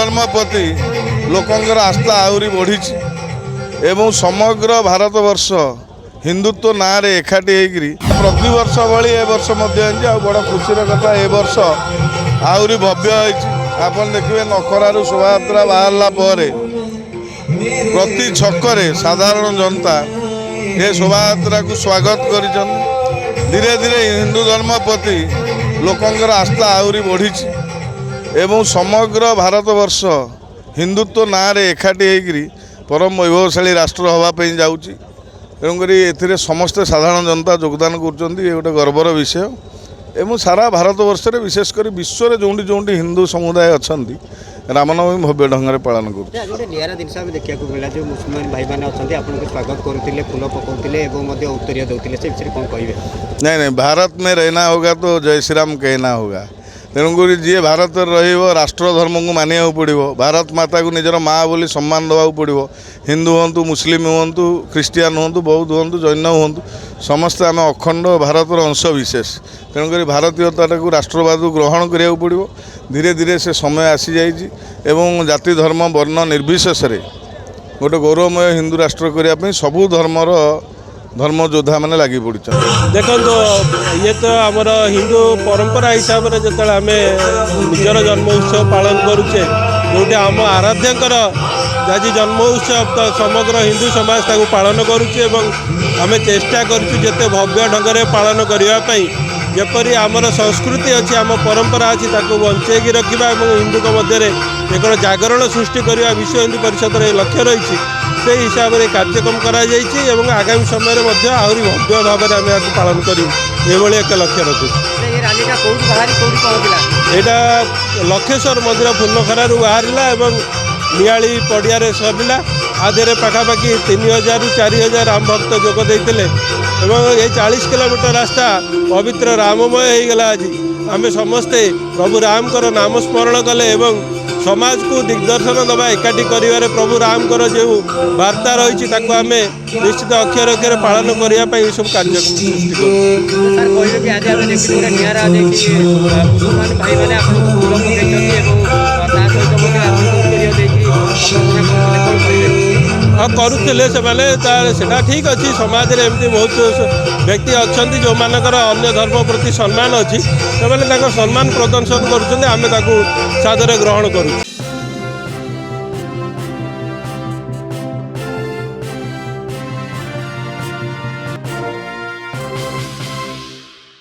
धर्म प्रति लोकंर आस्था आहरी बढ़ी एवं समग्र भारत वर्ष हिंदुत्व ना रे एकाठी होकरी प्रति वर्ष भली ए वर्ष बड़ खुशी कथा ए वर्ष आहरी भव्य आपन देखिए नखरारू शोभायात्रा बाहरला परे प्रति छकरे साधारण जनता ये शोभायात्रा को स्वागत कर धीरे धीरे हिंदू धर्म प्रति लोकंर आस्था आहरी बढ़ी एवं समग्र भारत वर्ष हिंदुत्व ना रे एकाठी होकरी परम वैभवशाली राष्ट्र होगापी जाऊँगी तेणुक ए समस्ते साधारण जनता योगदान कर गोटे गर्वर विषय एवं सारा भारत वर्ष में विशेषकर विश्व में जोटी जोटी हिंदू समुदाय अच्छा रामनवमी भव्य ढंग से पालन कर निरा जिन देखा मिला जो मुसलमान भाई मैंने अच्छा आपको स्वागत करते फूल पकाते उत्तर देते से विषय कौन कहे? नहीं, भारत में रहना होगा तो जय श्री राम कहना होगा। तेणुक जी भारत राष्ट्र धर्म को मानिया पड़ो भारत माता को निजर माँ बोली सम्मान देवा पड़ो हिंदू हूँ मुस्लिम हूँ ख्रीस्टियान हूँ बौद्ध हूँ जैन हूँ समस्ते आम अखंड भारतर अंश विशेष तेणुक भारतीयता को राष्ट्रवाद को ग्रहण करा पड़ो धीरे धीरे से समय आसी जाइए जाति धर्म वर्ण निर्विशेष गोटे गौरवमय हिंदू राष्ट्र करने सबू धर्मर धर्म योद्धा मैंने लगी पड़ी देखो ये तो आमर हिंदू परंपरा हिसाब से जो आम निजर जन्म उत्सव पालन करुचे जोटे आम आराध्यकर आज जन्म उत्सव तो समग्र हिंदू समाज ताको पालन करुचे आम चेष्टा करते भव्य ढंग से पालन करने जपरी आमर संस्कृति अच्छी आम परंपरा अच्छी ताको बंचेकी रखा हिंदू मध्य एक जागरण सृष्टि करने विश्व हिंदू परिषद लक्ष्य रही से हिसाब से कार्यक्रम कर आगामी समय में आहरी भव्य भाव में आम यहाँ पालन करूँ ये एक लक्ष्य रखुँ। यहाँ लक्षेश्वर मंदिर फुलखरारू बाहर नियाली पड़िया सरला आधे पखापाखि 3000 ରୁ 4000 राम भक्त जोगदे ये 40 किलोमीटर रास्ता पवित्र राममय हो गला। आज आम समस्ते प्रभु राम को नाम स्मरण कले समाज को दिग्दर्शन दबा एकाठी कर प्रभु राम को जो वार्ता रही आम निश्चित अक्षर अक्षर पालन करने ये सब कार्यक्रम करुले से ठीक अच्छी समाज में एमती बहुत व्यक्ति अच्छा जो मानकर अन्य धर्म प्रति सम्मान अच्छी से सम्मान प्रदर्शन करुँच आम सादर ग्रहण करूँ।